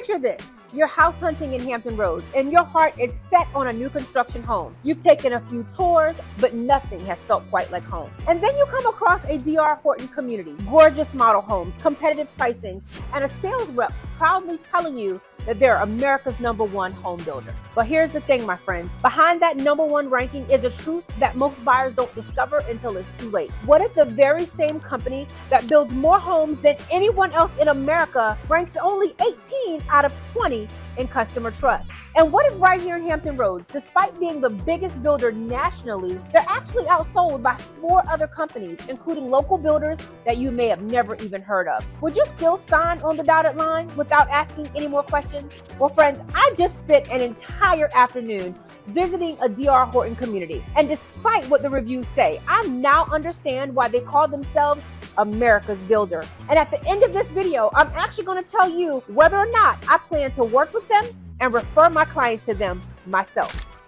Picture this. You're house hunting in Hampton Roads and your heart is set on a new construction home. You've taken a few tours, but nothing has felt quite like home. And then you come across a D.R. Horton community, gorgeous model homes, competitive pricing, and a sales rep proudly telling you that they're America's #1 home builder. But here's the thing, my friends. Behind that #1 ranking is a truth that most buyers don't discover until it's too late. What if the very same company that builds more homes than anyone else in America ranks only 18 out of 20 in customer trust? And what if right here in Hampton Roads, despite being the biggest builder nationally, they're actually outsold by 4 other companies, including local builders that you may have never even heard of? Would you still sign on the dotted line without asking any more questions? Well, friends, I just spent an entire afternoon visiting a D.R. Horton community. And despite what the reviews say, I now understand why they call themselves America's builder. And at the end of this video, I'm actually going to tell you whether or not I plan to work with them and refer my clients to them myself.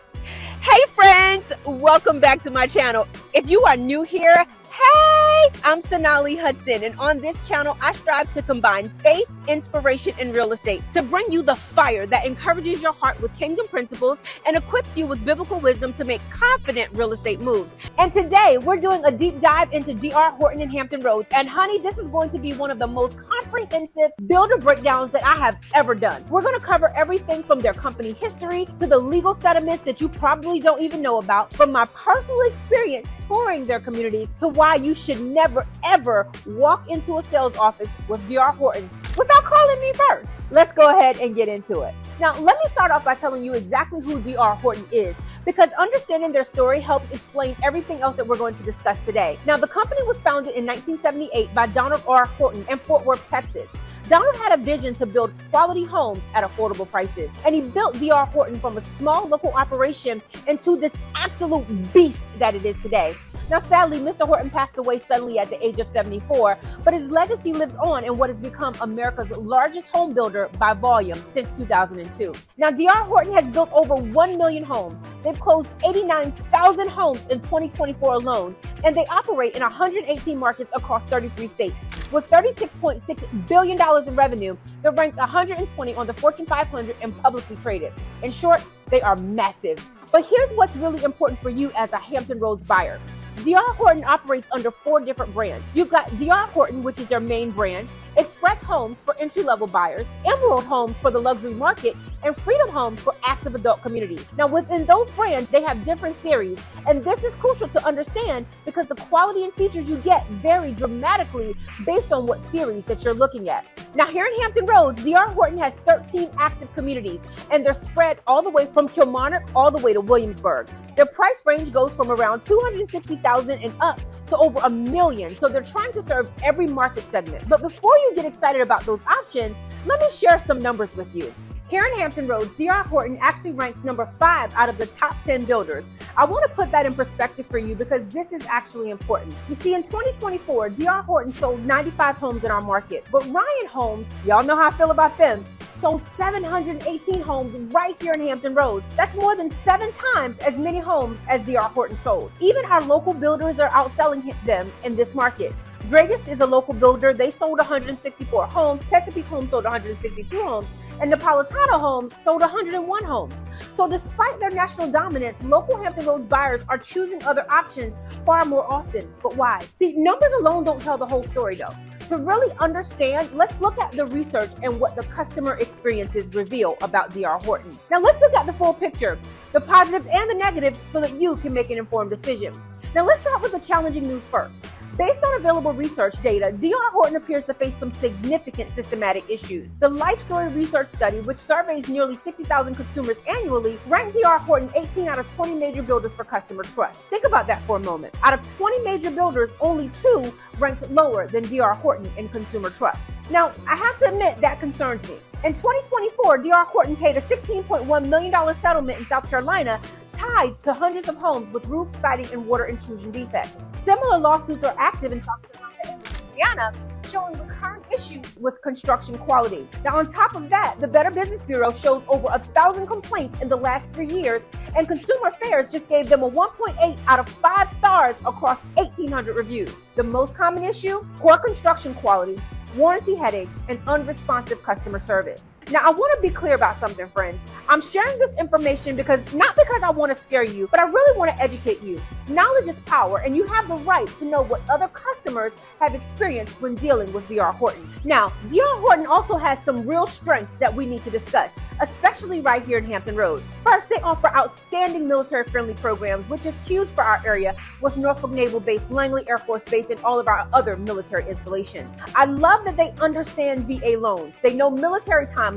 Hey friends, welcome back to my channel. If you are new here, hey, I'm Sonali Hutson, and on this channel, I strive to combine faith, inspiration, and real estate to bring you the fire that encourages your heart with kingdom principles and equips you with biblical wisdom to make confident real estate moves. And today, we're doing a deep dive into D.R. Horton and Hampton Roads. And honey, this is going to be one of the most comprehensive builder breakdowns that I have ever done. We're going to cover everything from their company history to the legal settlements that you probably don't even know about, from my personal experience touring their communities to why you should never ever walk into a sales office with D.R. Horton without calling me first. Let's go ahead and get into it. Now, let me start off by telling you exactly who D.R. Horton is, because understanding their story helps explain everything else that we're going to discuss today. Now, the company was founded in 1978 by Donald R. Horton in Fort Worth, Texas. Donald had a vision to build quality homes at affordable prices, and he built D.R. Horton from a small local operation into this absolute beast that it is today. Now, sadly, Mr. Horton passed away suddenly at the age of 74, but his legacy lives on in what has become America's largest home builder by volume since 2002. Now, D.R. Horton has built over 1 million homes. They've closed 89,000 homes in 2024 alone, and they operate in 118 markets across 33 states. With $36.6 billion in revenue, they're ranked 120 on the Fortune 500 and publicly traded. In short, they are massive. But here's what's really important for you as a Hampton Roads buyer. D.R. Horton operates under 4 different brands. You've got D.R. Horton, which is their main brand, Express Homes for entry-level buyers, Emerald Homes for the luxury market, and Freedom Homes for active adult communities. Now, within those brands, they have different series, and this is crucial to understand because the quality and features you get vary dramatically based on what series that you're looking at. Now, here in Hampton Roads, D.R. Horton has 13 active communities, and they're spread all the way from Kilmarnock all the way to Williamsburg. Their price range goes from around $260,000 and up to over $1 million, so they're trying to serve every market segment. But before you get excited about those options, let me share some numbers with you. Here in Hampton Roads, D.R. Horton actually ranks number 5 out of the top 10 builders. I want to put that in perspective for you because this is actually important. You see, in 2024, D.R. Horton sold 95 homes in our market, but Ryan Homes, y'all know how I feel about them, sold 718 homes right here in Hampton Roads. That's more than 7 times as many homes as D.R. Horton sold. Even our local builders are outselling them in this market. Dragus is a local builder. They sold 164 homes. Chesapeake Homes sold 162 homes. And Napolitano Homes sold 101 homes. So despite their national dominance, local Hampton Roads buyers are choosing other options far more often. But why? See, numbers alone don't tell the whole story though. To really understand, let's look at the research and what the customer experiences reveal about D.R. Horton. Now let's look at the full picture, the positives and the negatives, so that you can make an informed decision. Now let's start with the challenging news first. Based on available research data, D.R. Horton appears to face some significant systematic issues. The Life Story Research Study, which surveys nearly 60,000 consumers annually, ranked D.R. Horton 18 out of 20 major builders for customer trust. Think about that for a moment. Out of 20 major builders, only 2 ranked lower than D.R. Horton in consumer trust. Now, I have to admit that concerns me. In 2024, D.R. Horton paid a $16.1 million settlement in South Carolina tied to hundreds of homes with roof, siding, and water intrusion defects. Similar lawsuits are active in South Carolina and Louisiana, showing recurrent issues with construction quality. Now, on top of that, the Better Business Bureau shows over 1,000 complaints in the last 3 years, and Consumer Affairs just gave them a 1.8 out of 5 stars across 1,800 reviews. The most common issue? Poor construction quality, warranty headaches, and unresponsive customer service. Now, I want to be clear about something, friends. I'm sharing this information not because I want to scare you, but I really want to educate you. Knowledge is power, and you have the right to know what other customers have experienced when dealing with D.R. Horton. Now, D.R. Horton also has some real strengths that we need to discuss, especially right here in Hampton Roads. First, they offer outstanding military-friendly programs, which is huge for our area with Norfolk Naval Base, Langley Air Force Base, and all of our other military installations. I love that they understand VA loans. They know military timelines.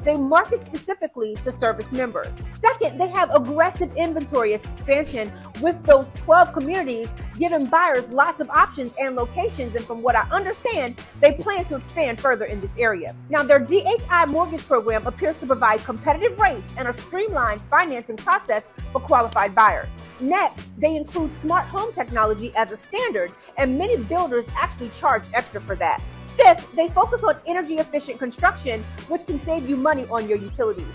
They market specifically to service members. Second, they have aggressive inventory expansion with those 12 communities, giving buyers lots of options and locations. And from what I understand, they plan to expand further in this area. Now, their DHI mortgage program appears to provide competitive rates and a streamlined financing process for qualified buyers. Next, they include smart home technology as a standard, and many builders actually charge extra for that. Fifth, they focus on energy-efficient construction, which can save you money on your utilities.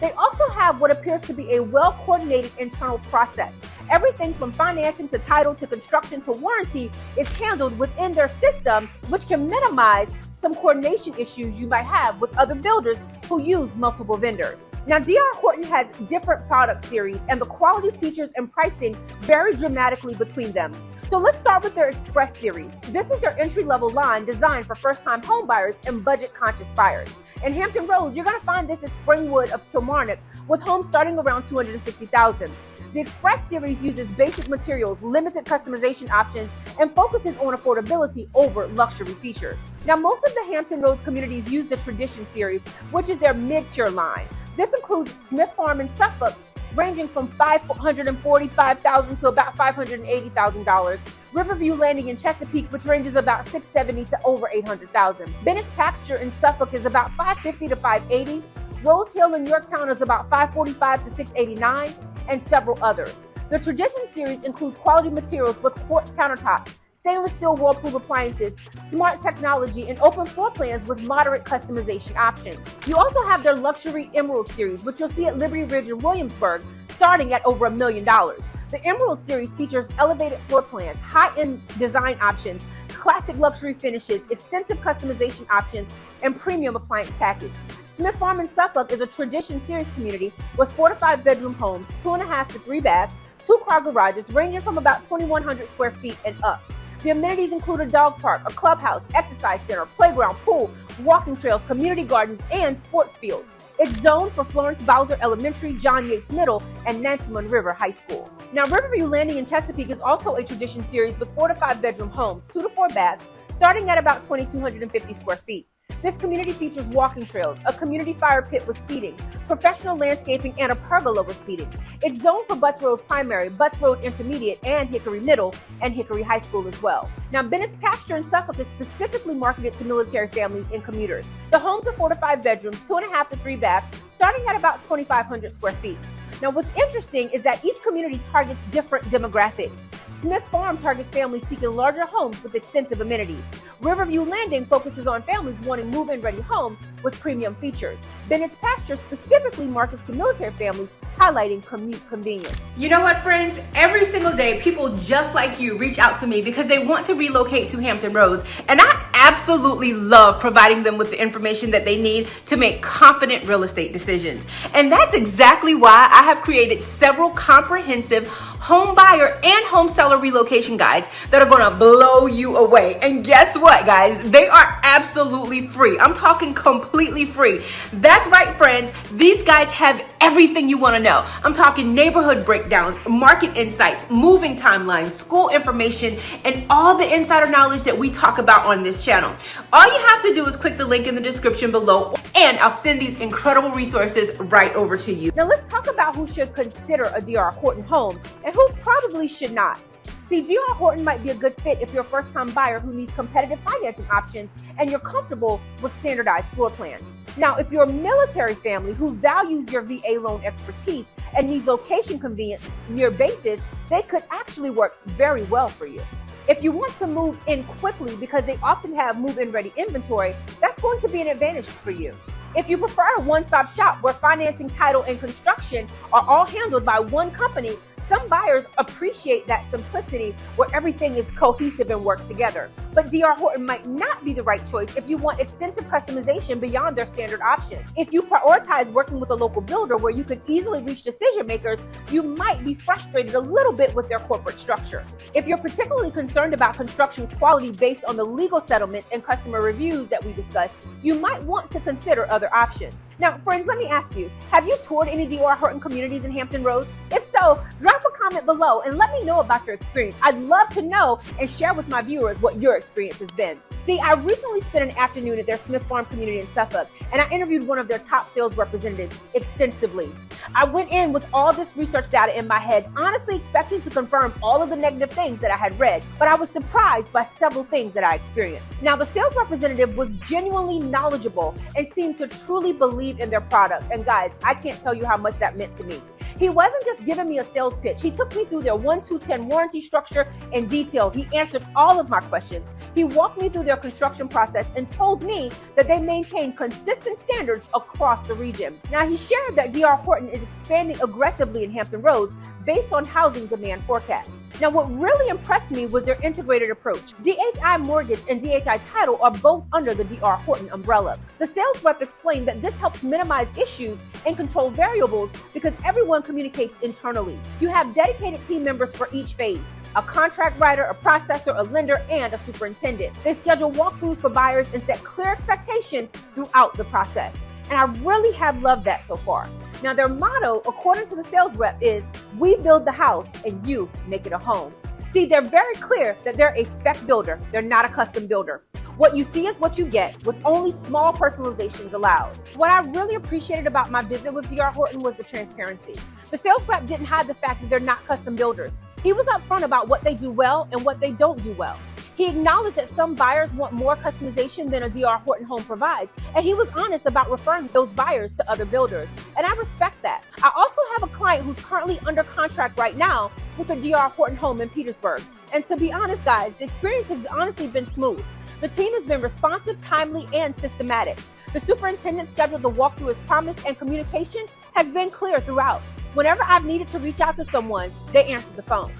They also have what appears to be a well-coordinated internal process. Everything from financing to title to construction to warranty is handled within their system, which can minimize some coordination issues you might have with other builders who use multiple vendors. Now, D.R. Horton has different product series, and the quality, features, and pricing vary dramatically between them. So let's start with their Express series. This is their entry-level line designed for first-time home buyers and budget-conscious buyers. In Hampton Roads, you're going to find this at Springwood of Kilmarnock with homes starting around $260,000. The Express series uses basic materials, limited customization options, and focuses on affordability over luxury features. Now, most of the Hampton Roads communities use the Tradition series, which is their mid-tier line. This includes Smith Farm in Suffolk, ranging from $545,000 to about $580,000. Riverview Landing in Chesapeake, which ranges about $670,000 to over $800,000. Bennett's Pasture in Suffolk is about $550,000 to $580,000. Rose Hill in Yorktown is about $545,000 to $689,000, and several others. The Tradition series includes quality materials with quartz countertops, stainless steel Whirlpool appliances, smart technology, and open floor plans with moderate customization options. You also have their Luxury Emerald series, which you'll see at Liberty Ridge in Williamsburg, starting at over $1 million. The Emerald series features elevated floor plans, high-end design options, classic luxury finishes, extensive customization options, and premium appliance package. Smith Farm in Suffolk is a Tradition series community with 4 to 5 bedroom homes, 2.5 to 3 baths, 2-car garages ranging from about 2,100 square feet and up. The amenities include a dog park, a clubhouse, exercise center, playground, pool, walking trails, community gardens, and sports fields. It's zoned for Florence Bowser Elementary, John Yates Middle, and Nansemond River High School. Now, Riverview Landing in Chesapeake is also a Tradition series with 4 to 5 bedroom homes, 2 to 4 baths, starting at about 2,250 square feet. This community features walking trails, a community fire pit with seating, professional landscaping, and a pergola with seating. It's zoned for Butts Road Primary, Butts Road Intermediate, and Hickory Middle, and Hickory High School as well. Now, Bennett's Pasture in Suffolk is specifically marketed to military families and commuters. The homes are 4 to 5 bedrooms, 2.5 to 3 baths, starting at about 2,500 square feet. Now, what's interesting is that each community targets different demographics. Smith Farm targets families seeking larger homes with extensive amenities. Riverview Landing focuses on families wanting move-in ready homes with premium features. Bennett's Pasture specifically markets to military families, highlighting commute convenience. You know what, friends? Every single day, people just like you reach out to me because they want to relocate to Hampton Roads, and I absolutely love providing them with the information that they need to make confident real estate decisions. And that's exactly why I have created several comprehensive home buyer and home seller relocation guides that are going to blow you away. And guess what, guys? They are absolutely free. I'm talking completely free. That's right, friends. These guides have everything you want to know. I'm talking neighborhood breakdowns, market insights, moving timelines, school information, and all the insider knowledge that we talk about on this channel. All you have to do is click the link in the description below, and I'll send these incredible resources right over to you. Now, let's talk about who should consider a D.R. Horton home and who probably should not. See, D.R. Horton might be a good fit if you're a first-time buyer who needs competitive financing options and you're comfortable with standardized floor plans. Now, if you're a military family who values your VA loan expertise and needs location convenience near bases, they could actually work very well for you. If you want to move in quickly because they often have move-in ready inventory, that's going to be an advantage for you. If you prefer a one-stop shop where financing, title, and construction are all handled by one company, some buyers appreciate that simplicity where everything is cohesive and works together. But D.R. Horton might not be the right choice if you want extensive customization beyond their standard option. If you prioritize working with a local builder where you can easily reach decision makers, you might be frustrated a little bit with their corporate structure. If you're particularly concerned about construction quality based on the legal settlements and customer reviews that we discussed, you might want to consider other options. Now, friends, let me ask you, have you toured any D.R. Horton communities in Hampton Roads? If so, drop a comment below and let me know about your experience. I'd love to know and share with my viewers what your experience has been. See, I recently spent an afternoon at their Smith Farm community in Suffolk, and I interviewed one of their top sales representatives extensively. I went in with all this research data in my head, honestly expecting to confirm all of the negative things that I had read, but I was surprised by several things that I experienced. Now, the sales representative was genuinely knowledgeable and seemed to truly believe in their product. And guys, I can't tell you how much that meant to me. He wasn't just giving me a sales pitch. He took me through their 1-2-10 warranty structure in detail. He answered all of my questions. He walked me through their construction process and told me that they maintain consistent standards across the region. Now, he shared that D.R. Horton is expanding aggressively in Hampton Roads based on housing demand forecasts. Now, what really impressed me was their integrated approach. DHI Mortgage and DHI Title are both under the D.R. Horton umbrella. The sales rep explained that this helps minimize issues and control variables because everyone communicates internally. You have dedicated team members for each phase: a contract writer, a processor, a lender, and a superintendent. They schedule walkthroughs for buyers and set clear expectations throughout the process. And I really have loved that so far. Now, their motto, according to the sales rep, is "We build the house and you make it a home." See, they're very clear that they're a spec builder. They're not a custom builder. What you see is what you get, with only small personalizations allowed. What I really appreciated about my visit with D.R. Horton was the transparency. The sales rep didn't hide the fact that they're not custom builders. He was upfront about what they do well and what they don't do well. He acknowledged that some buyers want more customization than a D.R. Horton home provides, and he was honest about referring those buyers to other builders, and I respect that. I also have a client who's currently under contract right now with a D.R. Horton home in Petersburg, and to be honest, guys, the experience has honestly been smooth. The team has been responsive, timely, and systematic. The superintendent scheduled the walkthrough as promised, and communication has been clear throughout. Whenever I've needed to reach out to someone, they answered the phone.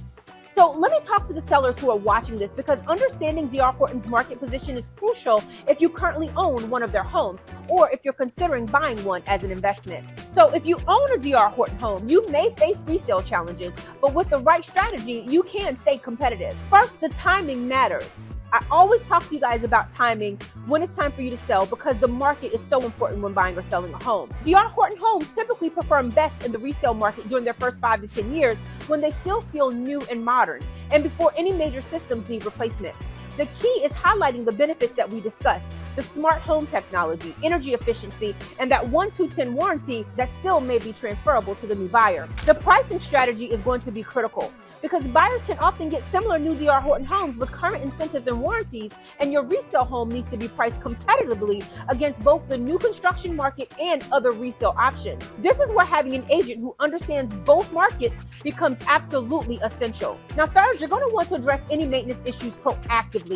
So let me talk to the sellers who are watching this, because understanding D.R. Horton's market position is crucial if you currently own one of their homes or if you're considering buying one as an investment. So if you own a D.R. Horton home, you may face resale challenges, but with the right strategy, you can stay competitive. First, the timing matters. I always talk to you guys about timing, when it's time for you to sell, because the market is so important when buying or selling a home. D.R. Horton homes typically perform best in the resale market during their first 5 to 10 years, when they still feel new and modern, and before any major systems need replacement. The key is highlighting the benefits that we discussed: the smart home technology, energy efficiency, and that 1-2-10 warranty that still may be transferable to the new buyer. The pricing strategy is going to be critical, because buyers can often get similar new D.R. Horton homes with current incentives and warranties, and your resale home needs to be priced competitively against both the new construction market and other resale options. This is where having an agent who understands both markets becomes absolutely essential. Now, third, you're going to want to address any maintenance issues proactively.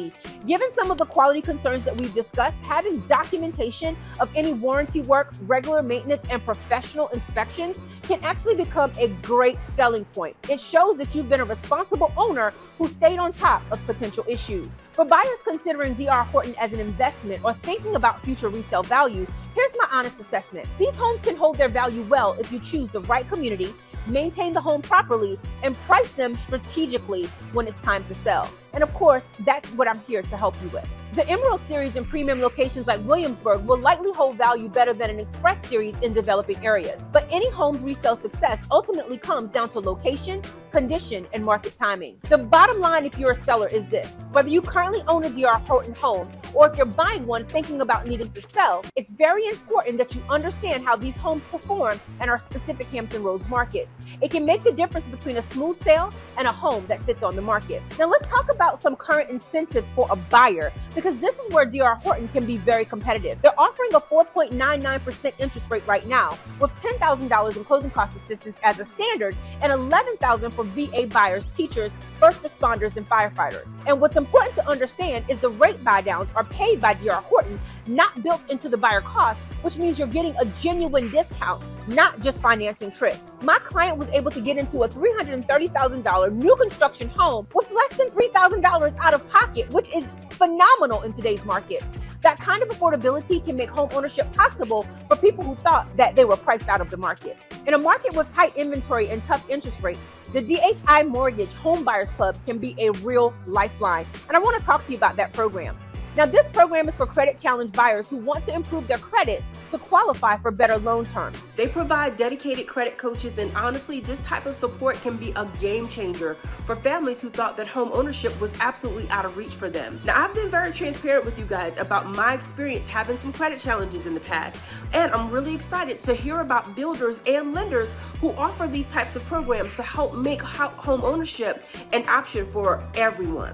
Given some of the quality concerns that we've discussed, having documentation of any warranty work, regular maintenance, and professional inspections can actually become a great selling point. It shows that you've been a responsible owner who stayed on top of potential issues. For buyers considering D.R. Horton as an investment or thinking about future resale value, here's my honest assessment. These homes can hold their value well if you choose the right community, maintain the home properly, and price them strategically when it's time to sell. And of course, that's what I'm here to help you with. The Emerald Series in premium locations like Williamsburg will likely hold value better than an Express Series in developing areas. But any home's resale success ultimately comes down to location, condition, and market timing. The bottom line, if you're a seller, is this: whether you currently own a D.R. Horton home or if you're buying one thinking about needing to sell, it's very important that you understand how these homes perform in our specific Hampton Roads market. It can make the difference between a smooth sale and a home that sits on the market. Now, let's talk about some current incentives for a buyer, because this is where D.R. Horton can be very competitive. They're offering a 4.99% interest rate right now, with $10,000 in closing cost assistance as a standard and $11,000 for VA buyers, teachers, first responders, and firefighters. And what's important to understand is the rate buy downs are paid by D.R. Horton, not built into the buyer cost, which means you're getting a genuine discount, not just financing tricks. My client was able to get into a $330,000 new construction home with less than $3,000 out of pocket, which is phenomenal in today's market. That kind of affordability can make home ownership possible for people who thought that they were priced out of the market. In a market with tight inventory and tough interest rates, the DHI Mortgage Home Buyers Club can be a real lifeline. And I want to talk to you about that program. Now, this program is for credit challenged buyers who want to improve their credit to qualify for better loan terms. They provide dedicated credit coaches, and honestly, this type of support can be a game changer for families who thought that home ownership was absolutely out of reach for them. Now, I've been very transparent with you guys about my experience having some credit challenges in the past, and I'm really excited to hear about builders and lenders who offer these types of programs to help make home ownership an option for everyone.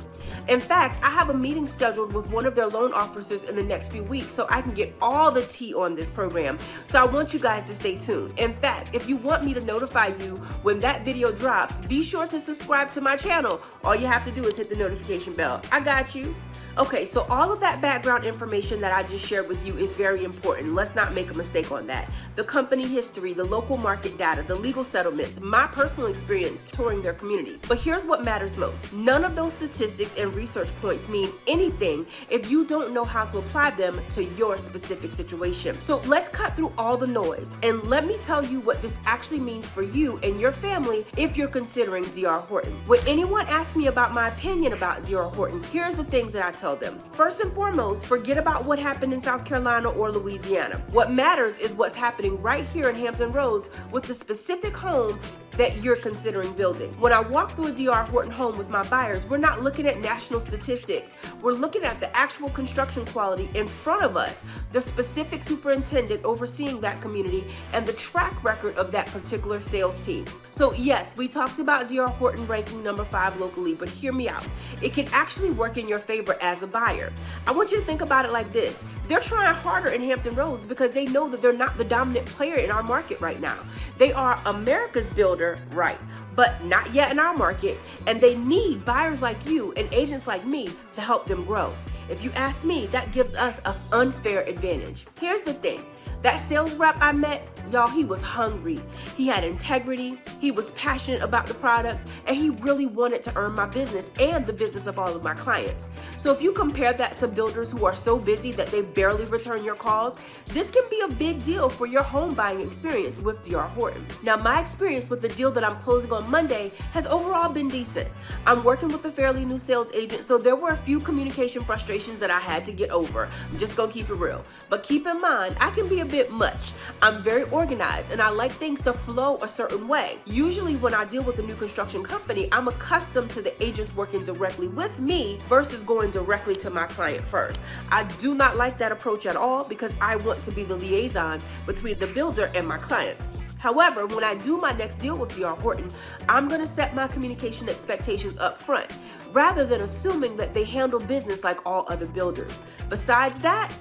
In fact, I have a meeting scheduled with one of their loan officers in the next few weeks so I can get all the tea on this program. So I want you guys to stay tuned. In fact, if you want me to notify you when that video drops, be sure to subscribe to my channel. All you have to do is hit the notification bell. I got you. Okay, so all of that background information that I just shared with you is very important. Let's not make a mistake on that. The company history, the local market data, the legal settlements, my personal experience touring their communities. But here's what matters most. None of those statistics and research points mean anything if you don't know how to apply them to your specific situation. So let's cut through all the noise and let me tell you what this actually means for you and your family if you're considering D.R. Horton. When anyone asks me about my opinion about D.R. Horton, here's the things that I tell them. First and foremost, forget about what happened in South Carolina or Louisiana. What matters is what's happening right here in Hampton Roads with the specific home that you're considering building. When I walk through a D.R. Horton home with my buyers, we're not looking at national statistics. We're looking at the actual construction quality in front of us, the specific superintendent overseeing that community, and the track record of that particular sales team. So yes, we talked about D.R. Horton ranking number 5 locally, but hear me out. It can actually work in your favor as a buyer. I want you to think about it like this. They're trying harder in Hampton Roads because they know that they're not the dominant player in our market right now. They are America's builder, right, but not yet in our market, and they need buyers like you and agents like me to help them grow. If you ask me, that gives us an unfair advantage. Here's the thing. That sales rep I met, y'all, he was hungry. He had integrity, he was passionate about the product, and he really wanted to earn my business and the business of all of my clients. So if you compare that to builders who are so busy that they barely return your calls, this can be a big deal for your home buying experience with D.R. Horton. Now, my experience with the deal that I'm closing on Monday has overall been decent. I'm working with a fairly new sales agent, so there were a few communication frustrations that I had to get over. I'm just gonna keep it real. But keep in mind, I can be a bit much. I'm very organized and I like things to flow a certain way. Usually when I deal with a new construction company, I'm accustomed to the agents working directly with me versus going directly to my client first. I do not like that approach at all because I want to be the liaison between the builder and my client. However, when I do my next deal with D.R. Horton, I'm going to set my communication expectations up front rather than assuming that they handle business like all other builders. Besides that,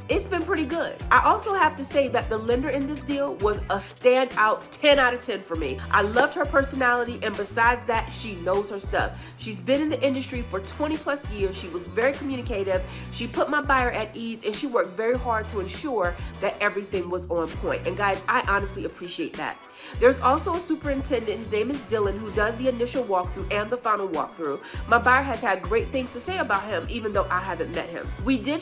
it's been pretty good. I also have to say that the lender in this deal was a standout 10 out of 10 for me. I loved her personality, and besides that, she knows her stuff. She's been in the industry for 20 plus years. She was very communicative. She put my buyer at ease, and she worked very hard to ensure that everything was on point. And guys, I honestly appreciate that. There's also a superintendent, his name is Dylan, who does the initial walkthrough and the final walkthrough. My buyer has had great things to say about him, even though I haven't met him. We did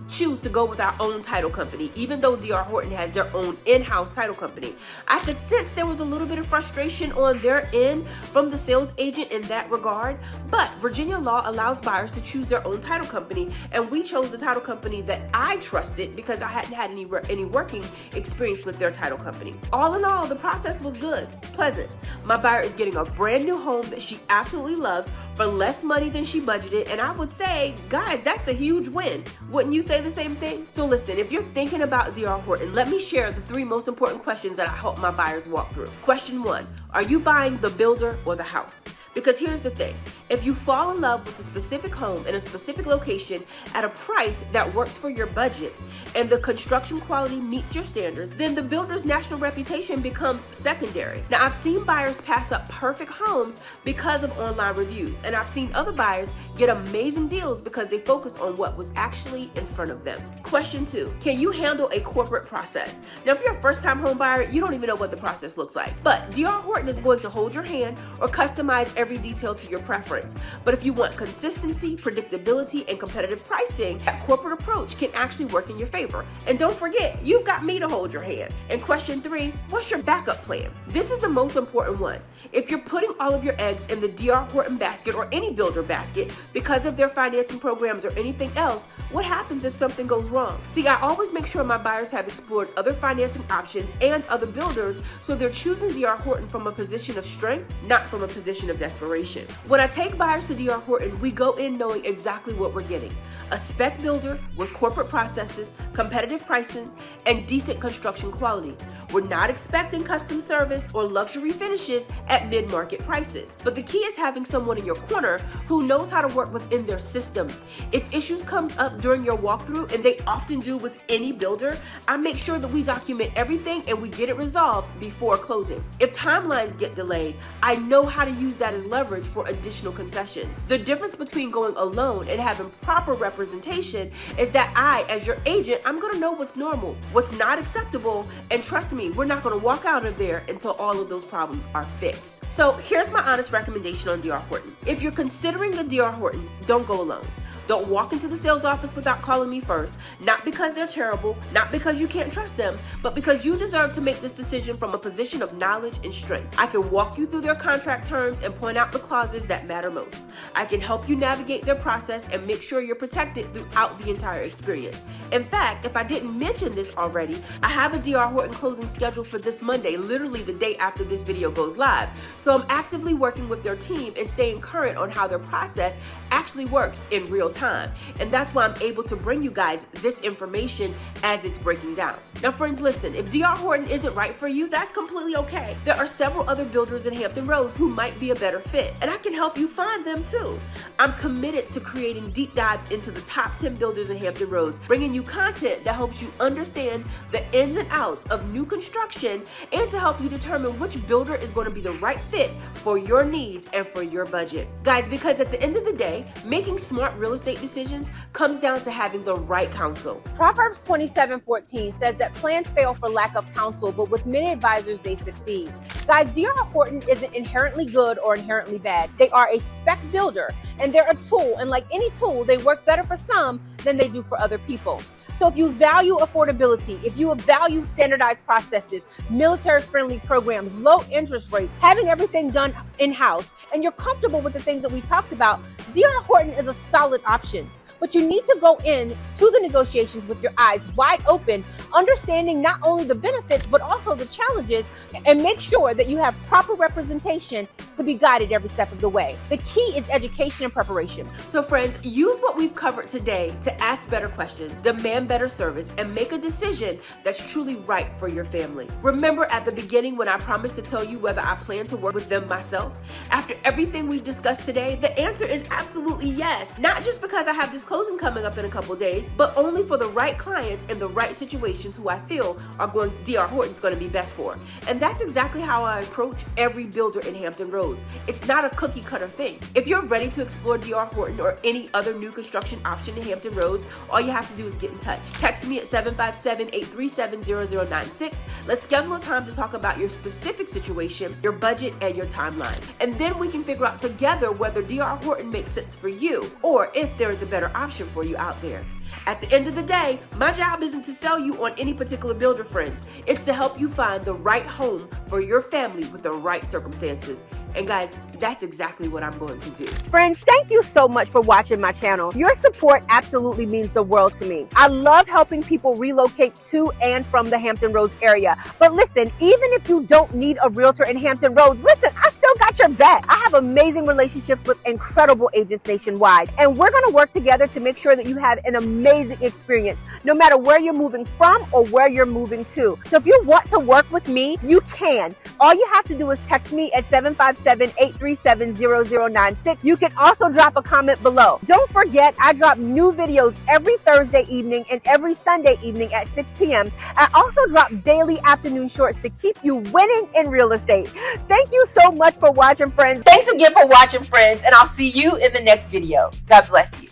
choose to go with our own title company, even though D.R. Horton has their own in-house title company. I could sense there was a little bit of frustration on their end from the sales agent in that regard, but Virginia law allows buyers to choose their own title company, and we chose the title company that I trusted because I hadn't had any working experience with their title company. All in all, the process was good, pleasant. My buyer is getting a brand new home that she absolutely loves for less money than she budgeted, and I would say, guys, that's a huge win. Wouldn't you say the same thing? So listen, if you're thinking about D.R. Horton, let me share the 3 most important questions that I help my buyers walk through. Question 1, are you buying the builder or the house? Because here's the thing, if you fall in love with a specific home in a specific location at a price that works for your budget and the construction quality meets your standards, then the builder's national reputation becomes secondary. Now, I've seen buyers pass up perfect homes because of online reviews, and I've seen other buyers get amazing deals because they focus on what was actually in front of them. Question 2, can you handle a corporate process? Now, if you're a first-time home buyer, you don't even know what the process looks like. But D.R. Horton Horton is going to hold your hand or customize every detail to your preference. But if you want consistency, predictability, and competitive pricing, that corporate approach can actually work in your favor. And don't forget, you've got me to hold your hand. And question 3, what's your backup plan? This is the most important one. If you're putting all of your eggs in the D.R. Horton basket or any builder basket because of their financing programs or anything else, what happens if something goes wrong? See, I always make sure my buyers have explored other financing options and other builders, so they're choosing D.R. Horton from a position of strength, not from a position of desperation. When I take buyers to D.R. Horton, we go in knowing exactly what we're getting. A spec builder with corporate processes, competitive pricing, and decent construction quality. We're not expecting custom service or luxury finishes at mid-market prices. But the key is having someone in your corner who knows how to work within their system. If issues come up during your walkthrough, and they often do with any builder, I make sure that we document everything and we get it resolved before closing. If timelines get delayed, I know how to use that as leverage for additional concessions. The difference between going alone and having proper representation is that I, as your agent, I'm gonna know what's normal, what's not acceptable, and trust me, we're not gonna walk out of there until all of those problems are fixed. So here's my honest recommendation on D.R. Horton. If you're considering the D.R. Horton, don't go alone. Don't walk into the sales office without calling me first, not because they're terrible, not because you can't trust them, but because you deserve to make this decision from a position of knowledge and strength. I can walk you through their contract terms and point out the clauses that matter most. I can help you navigate their process and make sure you're protected throughout the entire experience. In fact, if I didn't mention this already, I have a D.R. Horton closing scheduled for this Monday, literally the day after this video goes live. So I'm actively working with their team and staying current on how their process actually works in real time. And that's why I'm able to bring you guys this information as it's breaking down. Now friends, listen, if D.R. Horton isn't right for you, that's completely okay. There are several other builders in Hampton Roads who might be a better fit, and I can help you find them too. I'm committed to creating deep dives into the top 10 builders in Hampton Roads, bringing you content that helps you understand the ins and outs of new construction and to help you determine which builder is going to be the right fit for your needs and for your budget. Guys, because at the end of the day, making smart real estate decisions comes down to having the right counsel. Proverbs 27:14 says that plans fail for lack of counsel, but with many advisors, they succeed. Guys, D.R. Horton isn't inherently good or inherently bad. They are a spec builder, and they're a tool, and like any tool, they work better for some than they do for other people. So if you value affordability, if you value standardized processes, military-friendly programs, low interest rates, having everything done in-house, and you're comfortable with the things that we talked about, D.R. Horton is a solid option. But you need to go in to the negotiations with your eyes wide open, understanding not only the benefits, but also the challenges, and make sure that you have proper representation to be guided every step of the way. The key is education and preparation. So friends, use what we've covered today to ask better questions, demand better service, and make a decision that's truly right for your family. Remember at the beginning when I promised to tell you whether I plan to work with them myself? After everything we've discussed today, the answer is absolutely yes. Not just because I have this closing coming up in a couple days, but only for the right clients in the right situations who I feel are D.R. Horton's going to be best for. And that's exactly how I approach every builder in Hampton Roads. It's not a cookie cutter thing. If you're ready to explore D.R. Horton or any other new construction option in Hampton Roads, all you have to do is get in touch. Text me at 757-837-0096. Let's schedule a time to talk about your specific situation, your budget, and your timeline. And then we can figure out together whether D.R. Horton makes sense for you or if there is a better option for you out there. At the end of the day, my job isn't to sell you on any particular builder, friends. It's to help you find the right home for your family with the right circumstances. And guys, that's exactly what I'm going to do. Friends, thank you so much for watching my channel. Your support absolutely means the world to me. I love helping people relocate to and from the Hampton Roads area. But listen, even if you don't need a realtor in Hampton Roads, listen, I still got your back. I have amazing relationships with incredible agents nationwide, and we're gonna work together to make sure that you have an amazing experience, no matter where you're moving from or where you're moving to. So if you want to work with me, you can. All you have to do is text me at 757-837-0096. You can also drop a comment below. Don't forget, I drop new videos every Thursday evening and every Sunday evening at 6 p.m. I also drop daily afternoon shorts to keep you winning in real estate. Thank you so much for watching, friends. Thanks again for watching, friends, and I'll see you in the next video. God bless you.